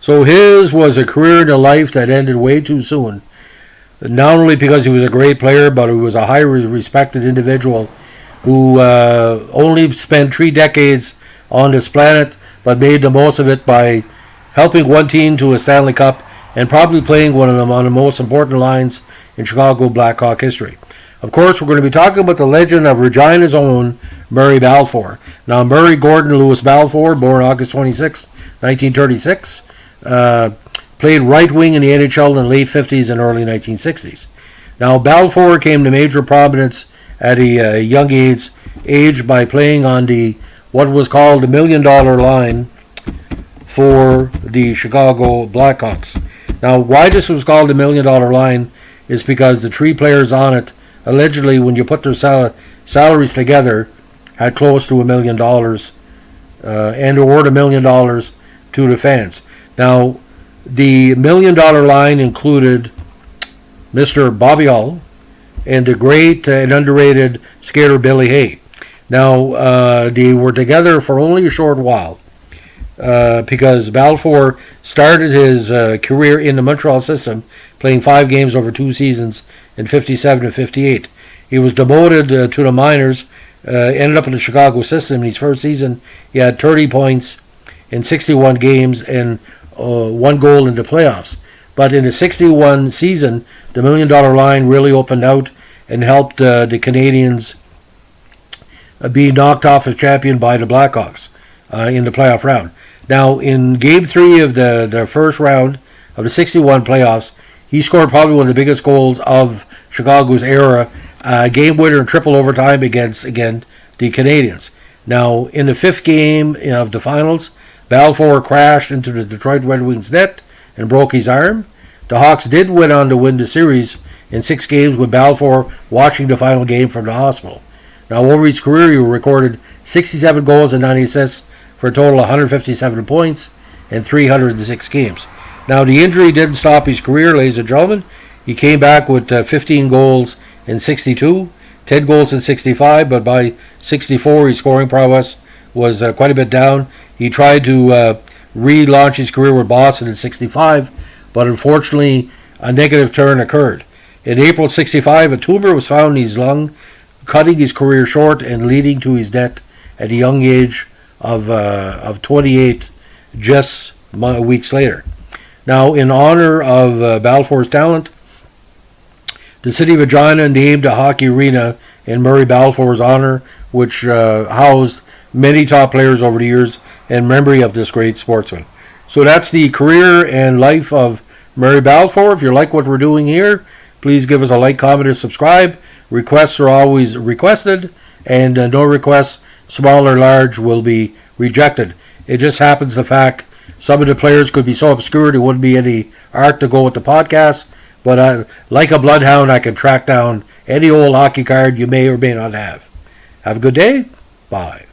So his was a career and a life that ended way too soon. Not only because he was a great player, but he was a highly respected individual who only spent 3 decades on this planet, but made the most of it by helping one team to a Stanley Cup and probably playing one of them on the most important lines in Chicago Blackhawk history. Of course, we're going to be talking about the legend of Regina's own Murray Balfour. Now, Murray Gordon Lewis Balfour, born August 26, 1936, played right wing in the NHL in the late 50s and early 1960s. Now, Balfour came to major prominence at a young age by playing on what was called the $1 million line for the Chicago Blackhawks. Now, why this was called the $1 million line is because the 3 players on it, allegedly, when you put their salaries together, had close to $1 million and award $1 million to the fans. Now, the $1 million line included Mr. Bobby Hull and the great and underrated skater Billy Hay. Now, they were together for only a short while because Balfour started his career in the Montreal system, playing 5 games over 2 seasons in 57 and 58. He was demoted to the minors, ended up in the Chicago system. In his first season, he had 30 points in 61 games and 1 goal in the playoffs. But in the 61 season, the $1 million line really opened out and helped the Canadiens be knocked off as champion by the Blackhawks in the playoff round. Now, in Game 3 of the first round of the 61 playoffs, he scored probably one of the biggest goals of Chicago's era, game winner in triple overtime against, again, the Canadiens. Now, in the 5th game of the finals, Balfour crashed into the Detroit Red Wings net and broke his arm. The Hawks did win on to win the series in 6 games with Balfour watching the final game from the hospital. Now, over his career, he recorded 67 goals and 90 assists for a total of 157 points in 306 games. Now, the injury didn't stop his career, ladies and gentlemen. He came back with 15 goals in 62, 10 goals in 65, but by 64, his scoring prowess was quite a bit down. He tried to relaunch his career with Boston in 65, but unfortunately, a negative turn occurred. In April 65, a tumor was found in his lung, cutting his career short and leading to his death at a young age of 28 just weeks later. Now, in honor of Balfour's talent, the city of Regina named a hockey arena in Murray Balfour's honor, which housed many top players over the years in memory of this great sportsman. So that's the career and life of Murray Balfour. If you like what we're doing here, please give us a like, comment, and subscribe. Requests are always requested, and no requests, small or large, will be rejected. It just happens the fact some of the players could be so obscure there wouldn't be any art to go with the podcast, but like a bloodhound, I can track down any old hockey card you may or may not have. Have a good day. Bye.